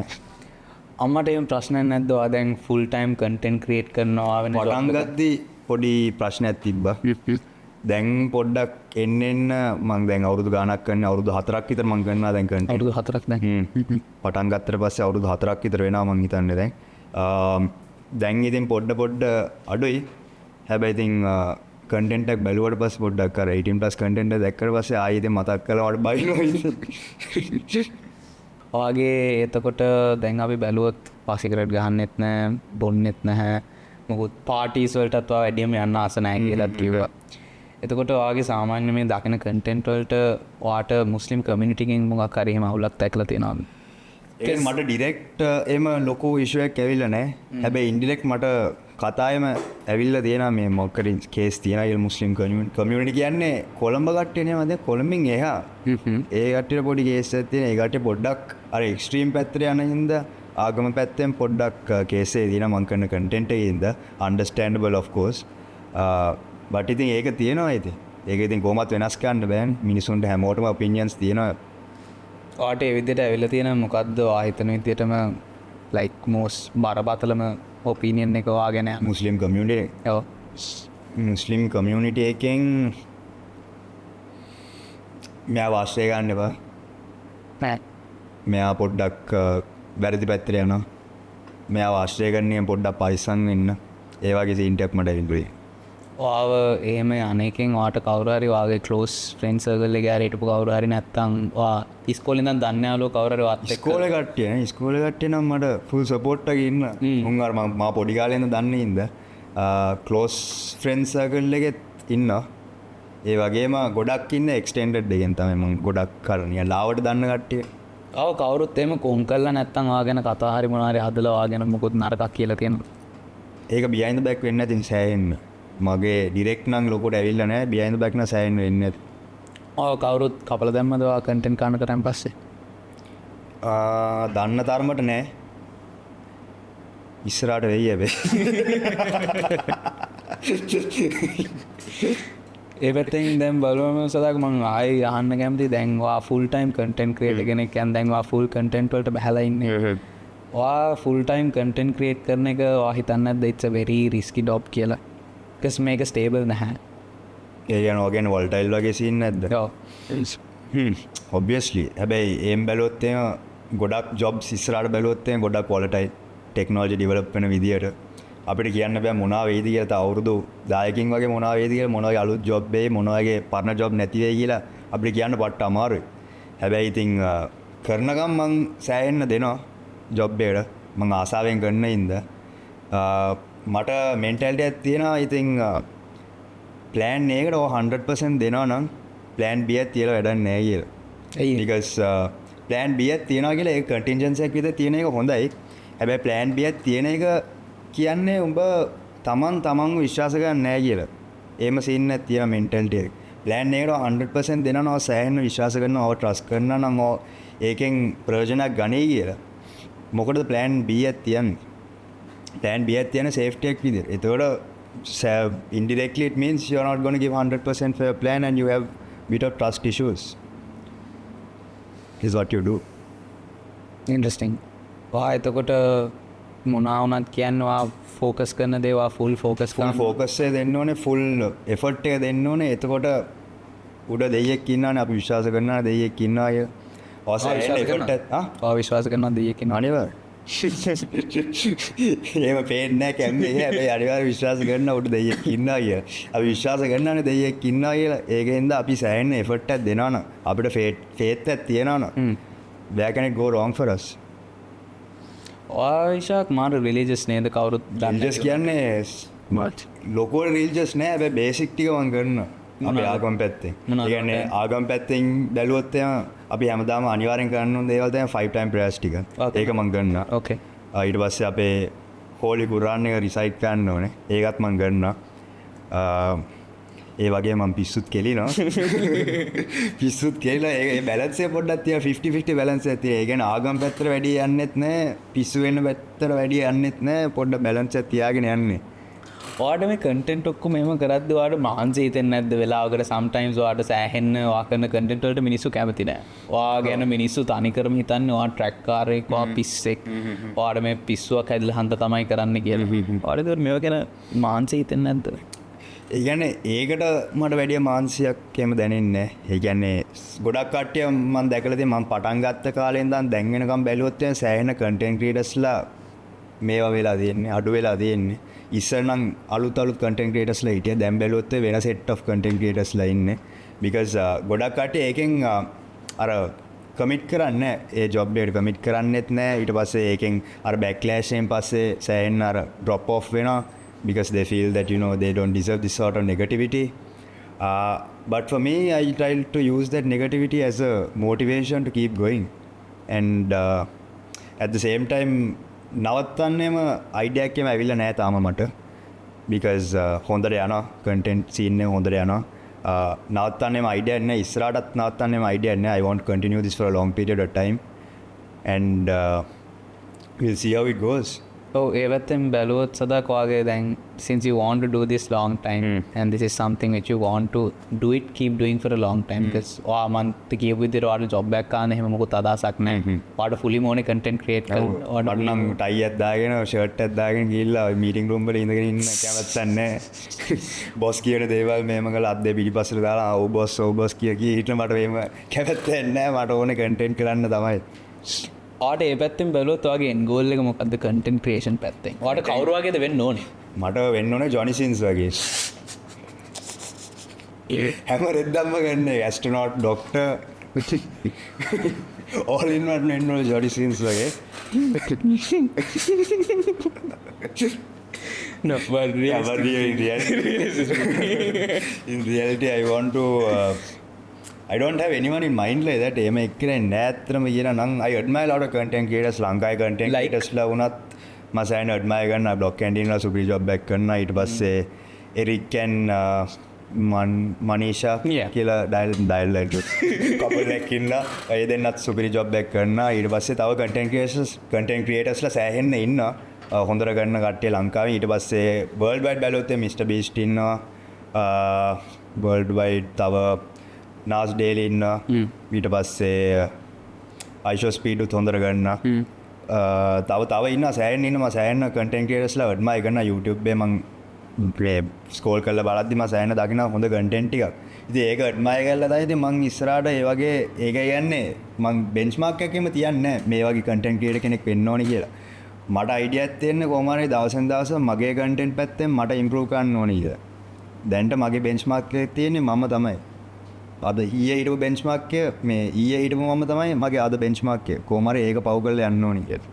අම්මට එම ප්‍රශ්න නැද්දවා දැන් ෆුල් ටයිම් කටෙන් ක්‍රේට් කරනවා පටන්ගත්දි පොඩි ප්‍රශ්නයක් තිබ්බ දැන් පොඩ්ඩක් එන්න මං දැන් අවුදු ගානක් කන්න අවුදු 4ක් විතර මං ගන්නවා දැන් කන්ටෙන්ට් අවුරුදු 4ක් දැන් පටන් ගත්තට පස්සේ අවුරුදු 4ක් විතර වෙනවා මං හිතන්නේ දැන් ඉතින් පොඩ්ඩ අඩුයි හැබැයි ඉතින් කන්ටෙන්ට් එකක් බැලුවට පස්සේ පොඩ්ඩක් අර 18+ කන්ටෙන්ට් එක දැක්කට පස්සේ ආයෙ ඉතින් මතක් කරලා වඩ බයිනවා ඔයාගේ එතකොට දැන් අපි බැලුවොත් සිගරට් ගහන්නෙත් නෑ බොන්නෙත් නැහැ මොකුත් පාටිස් වලටත් වැඩියම යන්න ආස නැහැ කියලා කිව්වා එතකොට ඔයාගේ සාමාන්‍ය මේ දකින කන්ටෙන්ට් වලට ඔයාට මුස්ලිම් කමියුනිටිකින් මොකක් හරි එහෙම අවුලක් දැකලා තියෙනවද? ඒක මට ඩිරෙක්ට් එම ලොකු ඉෂුව එකක් ඇවිල්ලා නැහැ. හැබැයි ඉන්ඩිරෙක්ට් මට කතාවෙම ඇවිල්ලා තියෙනවා මේ මොකක්ද කේස් තියෙනවා ඊළ මුස්ලිම් කමියුනිටි කියන්නේ කොළඹ කට්ටියනේ මම දැන් කොළඹින් එහා. ඒ කට්ටියට පොඩි කේස් එකක් තියෙනවා. ඒ කට්ටිය පොඩ්ඩක් අර එක්ස්ට්‍රීම් පැත්තට යන හින්දා ආගම පැත්තෙන් පොඩ්ඩක් කේස් එකේ තියෙනවා මම කරන කන්ටෙන්ට් එකේ හින්දා understandable of course. බට ඉතින් ඒක තියෙනවා ඉතින් ඒක ඉතින් කොහොමත් වෙනස් කරන්න බෑනේ මිනිසුන්ට හැමෝටම ඔපිනියන්ස් තියෙනවා ඔයාට ඒ විදිහට ඇවිල්ලා තියෙන මොකද්ද ඔයා හිතන විදිහටම ලයික් මෝස් බරපතලම ඔපිනියන් එක ඔයා ගැන මුස්ලිම් කමියුනිටි ඔව් මුස්ලිම් කමියුනිටි එකෙන් මෙයා වාස්තේ ගන්න එපා නෑ මෙයා පොඩ්ඩක් වැරදි පැත්තට යනවා මෙයා වාස්තේ ගන්නේ පොඩ්ඩක් පරිස්සම් වෙන්න ඒ වගේ සීන් එකක් මට ඇවිල්ලා ඔයාව එහෙම අනේකෙන් ඔයාට කවුරු හරි ඔයාගේ ක්ලෝස් ෆ්‍රෙන්ඩ් සර්කල් එකේ හරි හිටපු කවුරු හරි නැත්තම් ඔයා ඉස්කෝලේ ඉඳන් දන්නේ යාළුවෝ කවුරු හරි වත් එක්ක ඉස්කෝලේ කට්ටිය නේ ඉස්කෝලේ කට්ටිය නම් මට ෆුල් සපෝට් එකක් ඉන්න උන් අර මම පොඩි කාලේ ඉඳන් දන්නේ ඉඳ ක්ලෝස් ෆ්‍රෙන්ඩ් සර්කල් එකෙත් ඉන්නවා ඒ වගේම ගොඩක් ඉන්න එක්ස්ටෙන්ඩඩ් එකෙන් තමයි මම ගොඩක් කරන්නේ ලාවට දන්න කට්ටිය ඔව් කවුරුත් එහෙම කොන් කරලා නැත්තම් ඔයා ගැන කතා හරි මොනවා හරි හදලා ඔයා ගැන මොකොත් නරකක් කියලා කියනවා ඒක බිහයින්ඩ් ද බෑක් වෙන්නේ නැතිනම් සෑහෙන්න මගේ ඩිරෙක්ට් නම් ලොකුට ඇවිල්ලා නැහැ බිහයින්ඩ් ද බෑක් නම් සෑහෙන්න වෙන්නේ නැති ඔව් කවුරුත් කපලා දැම්මද ඔයා කන්ටෙන්ට් කරන කරන් පස්සේ දන්න තරමට නෑ ඉස්සරහට වෙයි හැබැයි ඒ පැත්තෙන් දැන් බලුවම සදාක මම ආයෙ අහන්න කැමතියි දැන් ඔයා ෆුල් ටයිම් කන්ටෙන්ට් ක්‍රියේටර් කෙනෙක් කියන්නේ දැන් ඔයා ෆුල් කන්ටෙන්ට් වලට බහලා ඉන්නේ ඔයා ෆුල් ටයිම් කන්ටෙන්ට් ක්‍රියේට් කරන එක ඔයා හිතන්නේ නැද්ද it's a very risky job කියලා because මේක ස්ටේබල් නැහැ ඒ කියන්නේ ඔයගෙන වොල්ටයිල් වගේ සීන් නැද්ද ඔව් ඔබ්වියස්ලි හැබැයි එම් බැලුවොත් එහෙම ගොඩක් ජොබ්ස් ඉස්සරහට බැලුවොත් එහෙම ගොඩක් වොලටයිල් ටෙක්නොලොජි ඩෙවලොප් වෙන විදියට අපිට කියන්න බෑ මොනවා වෙයිද කියලා තා අවුරුදු 10කින් වගේ මොනවා වෙයිද කියලා මොනවා වගේ අලුත් ජොබ් වෙයි මොනවා වගේ පරණ ජොබ් නැති වෙයි කියලා අපිට කියන්න පට්ට අමාරුයි හැබැයි ඉතින් කරනකම් මං සෑහෙන්න දෙනවා ජොබ් එකට මං ආසාවෙන් කරන ඉඳ මට මෙන්ටැලිටි එකක් තියෙනවා ඉතින් ප්ලෑන් එකකට 100% දෙනවා නම් ප්ලෑන් B එකක් තියලා වැඩක් නැහැ කියලා. ඇයි? because ප්ලෑන් B එකක් තියනවා කියලා ඒක කන්ටින්ජන්සි එකක් විතර තියෙන එක හොඳයි. හැබැයි ප්ලෑන් B එකක් තියෙන එක කියන්නේ උඹ තමන්ව විශ්වාස කරන්නේ නැහැ කියලා. එහෙම සීන් එකක් තියෙන මෙන්ටැලිටි එක. ප්ලෑන් එකට 100% දෙනවා සෑහෙන විශ්වාස කරනවා ඔය ට්‍රස්ට් කරනවා නම් ඔය ඒකෙන් ප්‍රයෝජනයක් ගනී කියලා. මොකටද ප්ලෑන් B එකක් තියන්නේ? ප්ලෑන් B එකක් තියන්නේ සේෆ්ටි එකක් විදිහට. ඒතකොට indirectly it means you are not going to give 100% for your plan and you have bit of trust issues. Is what you do. Interesting. වා එතකොට මොනා වුණත් කියන්නවා ෆෝකස් කරන දේවා ෆුල් ෆෝකස් ෆුල් ෆෝකස් එක දෙන්න ඕනේ, ෆුල් එෆර්ට් එක දෙන්න ඕනේ. එතකොට උඩ දෙයියෙක් ඉන්නවනේ අපි විශ්වාස කරනවා දෙයියෙක් ඉන්නවා අය. විශ්වාස කරනවා දෙයියෙක් අනිවාර්ය. එහෙම පේන්නේ නැහැ කැම්බේ. හැබැයි අනිවාර්ය විශ්වාස කරන උඩ දෙයියෙක් ඉන්නවා අය. අපි විශ්වාස කරනවානේ දෙයියෙක් ඉන්නවා කියලා. ඒකෙන්ද අපි සෑහෙන එෆර්ට් එකක් දෙනවා නම් අපිට ෆේත් එකක් තියෙනවා නම් where can it go wrong for us? Vishak මාට රිලිජස් නේද කවුරුත් රිලිජස් කියන්නේ ලොකෝ රිලිජස් නෑ. හැබැයි බේසික් ටික මම කරනවා අපේ ආගම පැත්තෙන්. ඒ කියන්නේ ආගම පැත්තෙන් බැලුවොත් අපි හැමදාම අනිවාර්යෙන් කරන්න ඕන දේවල් තමයි 5 time prayers ටික. ඒක මම කරනවා. ඕකේ. ඊට පස්සේ අපේ හෝලි කුරාන් එක රිසයිට් කරන්න ඕනේ. ඒකත් මම කරනවා. ඒ වගේ මම පිස්සුත් කෙලිනවා. පිස්සුත් කෙලිලා ඒ බැලන්ස් එක පොඩ්ඩක් තියා 50-50 බැලන්ස් එකක් තියා. ඒ කියන්නේ ආගම් පැත්තට වැඩි යන්නෙත් නැහැ. පිස්සු වෙන්න පැත්තට වැඩි යන්නෙත් නැහැ. පොඩ්ඩක් බැලන්ස් එකක් තියාගෙන යන්නේ. ඔයාට මේ කන්ටෙන්ට් ඔක්කොම එහෙම කරද්දී ඔයාට මහන්සි හිතෙන්නේ නැද්ද වෙලාවකට සම්ටයිම්ස් ඔයාට සෑහෙන්න ඔයා කරන කන්ටෙන්ට් වලට මිනිස්සු කැමති නැහැ. ඔයා ගැන මිනිස්සු තනිකරම හිතන්නේ ඔයා ට්‍රැක් කාරයෙක්, ඔයා පිස්සෙක්. ඔයාට මේ පිස්සුවක් හැදලා හන්ද තමයි කරන්න කියලා. ඔයාට ඒක මේව ගැන මහන්සි හිතෙන්නේ නැද්ද? ඒ කියන්නේ ඒකට මට වැඩිය මානසිකයක් එහෙම දැනෙන්නේ නැහැ. ඒ කියන්නේ ගොඩක් කට්ටිය මම දැකලා තියෙන මම පටන් ගත්ත කාලේ ඉඳන් දැන් වෙනකම් බැලුවොත් සෑහෙන කන්ටෙන්ට් ක්‍රියේටර්ස්ලා මේවා වෙලා තියෙන්නේ, අඩු වෙලා තියෙන්නේ. ඉස්සර නම් අලුත් කන්ටෙන්ට් ක්‍රියේටර්ස්ලා හිටියා. දැන් බැලුවොත් වෙන සෙට් ඔෆ් කන්ටෙන්ට් ක්‍රියේටර්ස්ලා ඉන්නේ. because ගොඩක් කට්ටිය ඒකෙන් අර කමිට් කරන්නේ ඒ ජොබ් එකට කමිට් කරන්නේත් නැහැ. ඊට පස්සේ ඒකෙන් අර බෑක්ලෑෂ් එකෙන් පස්සේ සෑහෙන අර ඩ්‍රොප් ඔෆ් වෙනවා. Because they feel that they don't deserve this sort of negativity. But for me, I try to use that negativity as a motivation to keep going. And at the same time, නවත්තන්නේම idea එකෙම ඇවිල්ලා නැහැ තාම මට. Because හොඳට යනවා content scene එක හොඳට යනවා. නවත්තන්නේම idea නැහැ. ඉස්සරහටත් නවත්තන්නේම idea නැහැ. I want to continue this for a long period of time. And we'll see how it goes. ඒ පැත්තෙන් බැලුවොත් සදා කොවාගේ දැන් since you want to do this long time and this is something which you want to do it keep doing for a long time because ඔයා මන්ට කියපු විදිහට ඔයාට job එකක් ගන්න එහෙම මොකුත් අදහසක් නැහැ. ඔයාට fully මොනේ content create කරන්න. ඔයාට නම් ටයි එකක් දාගෙන ෂර්ට් එකක් දාගෙන ගිහිල්ලා මීටින් රූම් වල ඉඳගෙන ඉන්න කැමැත්තක් නැහැ. බොස් කියන දේවල් මෙහෙම කරලා අත් දෙක පිටිපස්සට දාලා ඔව් බොස් කිය ඊට මට මේම කැමැත්තක් නැහැ. මට ඕනේ content කරන්න තමයි. ඔයාට ඒ පැත්තෙන් බැලුවොත් ඔයාගේ end goal එක මොකද්ද content creation පැත්තෙන්? ඔයාට කවුරු වගේද වෙන්න ඕනේ? මට වෙන්න ඕනේ ජොනි සින්ස් වගේ. හැම රෙද්දක්ම ගන්න astronaut, doctor all in one වෙන්න ඕනේ ජොනි සින්ස් වගේ. No, but in reality I want to I don't have anyone in mind like that. එහෙම එක්කෙනෙක් නෑ ඇත්තටම කියන නම් I admire a lot of content creators. ලංකාවේ content creators ලා වුණත් මම සෑහෙන admire කරනවා. බ්ලොග් කැන්ටින් වල සුපිරි ජොබ් එකක් කරනවා. ඊට පස්සේ එරික් and මනීෂා කියලා ඩයල් කපල් එකක් ඉන්නවා. ඒ දෙන්නත් සුපිරි ජොබ් එකක් කරනවා. ඊට පස්සේ තව content creators ලා සෑහෙන්න ඉන්නවා. හොඳට කරන කට්ටිය ලංකාවේ. ඊට පස්සේ world wide බැලුවොත් Mr Beast ඉන්නවා. world wide තව නාස් ඩේලි ඉන්නවා. ඊට පස්සේ අයිෂෝ ස්පීඩුත් හොඳට ගන්නවා. තව ඉන්නවා සෑහෙන ඉන්නවා. සෑහෙන කන්ටෙන්ට් ක්‍රියේටර්ස්ලා admire කරනවා YouTube එකේ. මම ස්ක්‍රෝල් කරලා බලද්දි මම සෑහෙන දකිනවා හොඳ කන්ටෙන්ට් ටිකක්. ඉතින් ඒක admire කරලා තමයි ඉතින් මම ඉස්සරහට ඒ වගේ ඒක කියන්නේ මම බෙන්ච්මාර්ක් එකක්ම තියන්නේ නැහැ මේ වගේ කන්ටෙන්ට් ක්‍රියේටර් කෙනෙක් වෙන්න ඕනේ කියලා. මට අයිඩියා එකක් තියෙන්නේ කොහොම හරි දවසෙන් දවස මගේ කන්ටෙන්ට් පැත්තෙන් මට ඉම්ප්‍රූව් කරන්න ඕනේ කියලා. දැන්ට මගේ බෙන්ච්මාර්ක් එකේ තියෙන්නේ මම තමයි. අද ඊයේ හිටපු බෙන්ච්මාර්ක් එක මේ ඊයේ හිටපු මම තමයි මගේ අද බෙන්ච්මාර්ක් එක. කොහොම හරි ඒක පව් කරලා යන්න ඕනි කියලා.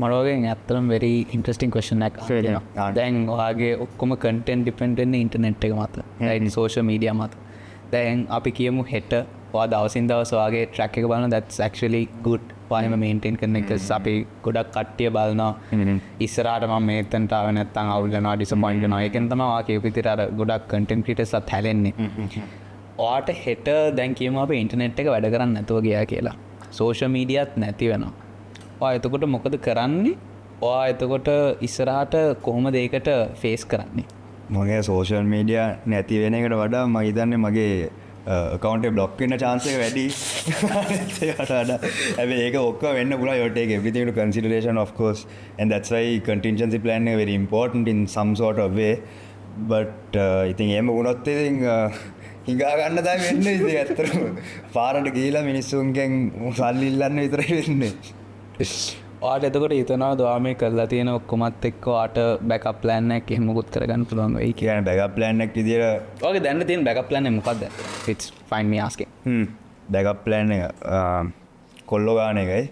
මට වගේ ඇත්තටම very interesting question එකක් අහනවා. දැන් ඔයාගේ ඔක්කොම content depend වෙන්නේ internet එක මත. right social media මත. දැන් අපි කියමු හෙට ඔයා දවසින් දවස ඔයාගේ track එක බලනවා that's actually good. ඔයාම maintain කරන එක අපි ගොඩක් කට්ටිය බලනවා. ඉස්සරහට මම මේතනට ආව නැත්නම් අවුල් වෙනවා disappoint වෙනවා. ඒකෙන් තමයි ඔයා කියපු විදිහට අර ගොඩක් content creators ලාත් හැලෙන්නේ. ඔයාට හෙට දැන් කියම අප ඉන්ටනෙට් එක වැඩ කරන්න නැතුව ගියා කියලා සෝෂල් මීඩියත් නැති වෙනවා. ඔයා එතකොට මොකද කරන්නේ? ඔයා එතකොට ඉස්සරහට කොහොම දෙයකට ෆේස් කරන්නේ? මගේ සෝෂල් මීඩිය නැති වෙන එකට වඩා මම හිතන්නේ මගේ account එක block වෙන්න chance එක වැඩි. ඒකට වඩා හැබැයි ඒක ඔක්කොම වෙන්න පුළුවන්. you take everything into consideration of course, and that's why contingency plan is very important in some sort of way. But ඉතින් එහෙම වුණොත් ඉතින් හිඟා ගන්න තමයි වෙන්නේ. ඉතින් ඇත්තටම පාරට ගිහිලා මිනිස්සුන්ගෙන් සල්ලි ඉල්ලන්න විතරයි වෙන්නේ. ඔයාට එතකොට හිතනවාද ඔයා මේ කරලා තියෙන ඔක්කොමත් එක්ක ඔයාට බෑකප් ප්ලෑන් එකක් එහෙම මොකුත් කරගන්න පුළුවන් වෙයි කියලා? කියන්නේ බෑකප් ප්ලෑන් එකක් විදියට ඔයාගේ දැන් තියෙන බෑකප් ප්ලෑන් එක මොකක්ද? It's fine me asking. Backup plan එක කොල්ලෝ ගන්න එකයි.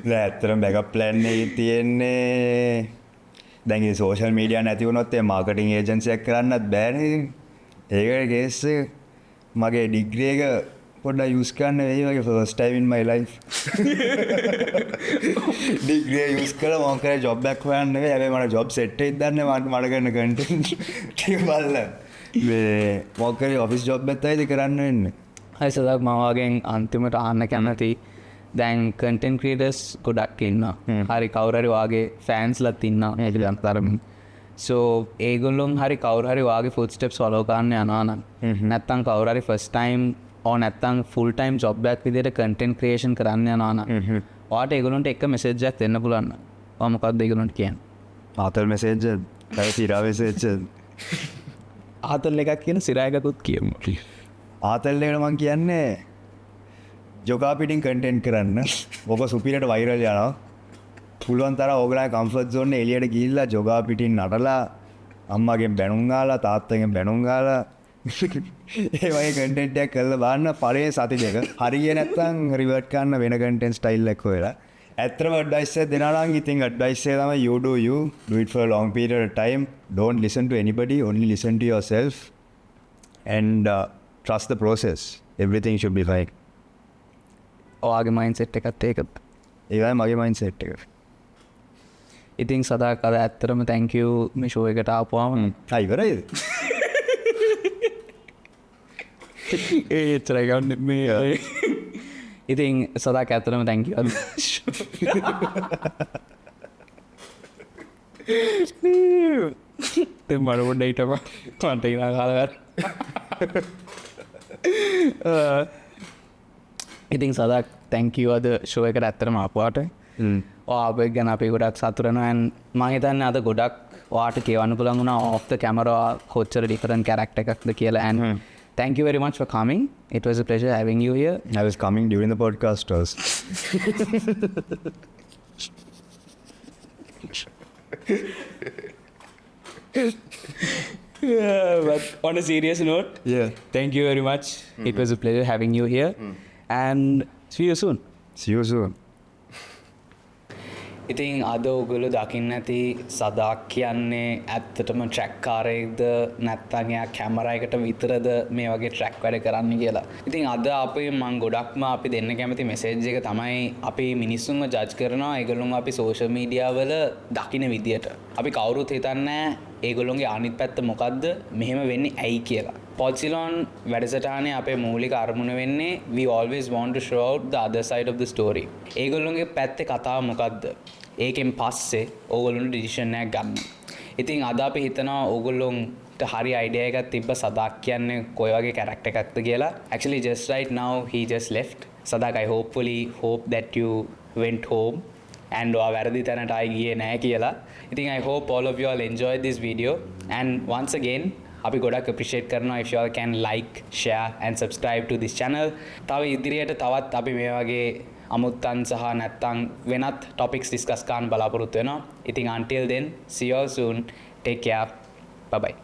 නෑ ඇත්තටම බෑකප් ප්ලෑන් එකේ තියෙන්නේ දැන් මේ සෝෂල් මීඩියා නැති වුණොත් ඒ මාකටිං ඒජන්සි එකක් කරන්නත් බෑනේ ඉතින්. ඒකට කේස් එක මගේ ඩිග්‍රී එක පොඩ්ඩක් යූස් කරන්න වෙයි වගේ ෆර්ස්ට් ටයිම් ඉන් මයි ලයිෆ්. ඩිග්‍රී යූස් කරලා මම කරේ ජොබ් එකක් හොයන්න නෙවෙයි. හැබැයි මට ජොබ් සෙට් එකක් දන්නේ මට කරන කන්ටෙන්ට් ටික බලලා. මේ මම කරේ ඔෆිස් ජොබ් එකක් තමයි කරන්න වෙන්නේ. හරි සදාක් මම වගේ අන්තිමට අහන්න කැමති දැන් කන්ටෙන්ට් ක්‍රියේටර්ස් ගොඩක් ඉන්නවා. හරි කවුරු හරි වාගේ ෆෑන්ස්ලත් ඉන්නවා මේ තරමින්. So ඒගොල්ලොන් හරි කවුරු හරි වාගේ ෆුට් ස්ටෙප්ස් ෆලෝ කරන්න යනවා නම් නැත්තම් කවුරු හරි ෆස්ට් ටයිම් ඕ නැත්තම් ෆුල් ටයිම් ජොබ් එකක් විදිහට කන්ටෙන්ට් ක්‍රියේෂන් කරන්න යනවා නම් ඔයාට ඒගොල්ලොන්ට එක මෙසේජ් එකක් දෙන්න පුළුවන් නම් ඔයා මොකක්ද ඒගොල්ලොන්ට කියන්නේ? ආතල් මෙසේජ් එක සිරා මෙසේජ් ආතල් එකක් කියන සිරා එකකුත් කියමු. ආතල් එකට මම කියන්නේ ජොගා පිටින් කන්ටෙන්ට් කරන්න. ඔබ සුපිරියට වෛරල් යනවා. පුළුවන් තරම් ඕගලගේ කම්ෆර්ට් සෝන් එක එළියට ගිහිල්ලා ජොගා පිටින් නටලා අම්මගෙන් බැනුම් ගාලා තාත්තගෙන් බැනුම් ගාලා ඒ වගේ කන්ටෙන්ට් එකක් කරලා බලන්න පරේ සති දෙක. හරිය නැත්නම් රිවර්ට් කරන්න වෙන කන්ටෙන්ට් ස්ටයිල් එකක් හොයලා. ඇත්තටම ඇඩ්වයිස් එක දෙනවා නම් ඉතින් ඇඩ්වයිස් එක තමයි you do it for a long period of time. Don't listen to anybody, only listen to yourself and trust the process. Everything should be fine. ඔයාගේ මයින්ඩ්සෙට් එකත් ඒකද? ඒකයි මගේ මයින්ඩ්සෙට් එක. ඉතින් සදාක් අද ඇත්තටම thank you මේ ෂෝ එකට ආපුවාම. ඉවරයිද? එච්චරයි ගන්න මේ. ඉතින් සදාක් ඇත්තටම thank you. දැන් මට පොඩ්ඩක් හිටපන්. මන්ට ඉනා කාලයක්. ඉතින් සදාක් thank you අද ෂෝ එකට ඇත්තටම ආපුවාට. ඔයාට ගැන අපි ගොඩක් සතුටු වෙනවා. and මම හිතන්නේ අද ගොඩක් ඔයාට කියවන්න පුළුවන් වුණා off the camera කොච්චර different character එකක්ද කියලා. and thank you very much for coming. It was a pleasure having you here. I was coming during the podcast also. Yeah, but on a serious note, Yeah. thank you very much. It was a pleasure having you here. And see you soon. See you soon. ඉතින් අද ඔගොල්ලෝ දකින්න ඇති සදාක් කියන්නේ ඇත්තටම track කාරයෙක්ද නැත්නම් එයා camera එකට විතරද මේ වගේ ට්‍රැක් වැඩ කරන්න කියලා. ඉතින් අද අපි මම ගොඩක්ම අපි දෙන්න කැමති මෙසේජ් එක තමයි අපි මිනිස්සුන්ව ජජ් කරනවා ඒගොල්ලෝ අපි සෝෂල් මීඩියා වල දකින්න විදියට. අපි කවුරුත් හිතන්නේ ඒගොල්ලොන්ගේ අනිත් පැත්ත මොකද්ද මෙහෙම වෙන්නේ ඇයි කියලා. පොඩ්සිලොන් වැඩසටහනේ අපේ මූලික අරමුණ වෙන්නේ we always want to show out the other side of the story. ඒගොල්ලොන්ගේ පැත්තේ කතාව මොකද්ද? ඒකෙන් පස්සේ ඕගොල්ලොන්ට ඩිසිෂන් එකක් ගන්න. ඉතින් අද අපි හිතනවා ඕගොල්ලොන්ට හරි අයිඩියා එකක් තිබ්බ සදාක් කියන්නේ කොයි වගේ කැරක්ටර් එකක්ද කියලා. Actually just right now he just left. Sadak, I hope that you went home and ඔයා වැරදි තැනට ආයි ගියේ නැහැ කියලා. ඉතින් I hope all of you all enjoyed this video and once again අපි ගොඩක් appreciate කරනවා if you all can like, share and subscribe to this channel. තව ඉදිරියට තවත් අපි මේ වගේ අමුත්තන් සහ නැත්තම් වෙනත් topics discuss කරන්න බලාපොරොත්තු වෙනවා. ඉතින් until then see you all soon. Take care. Bye bye.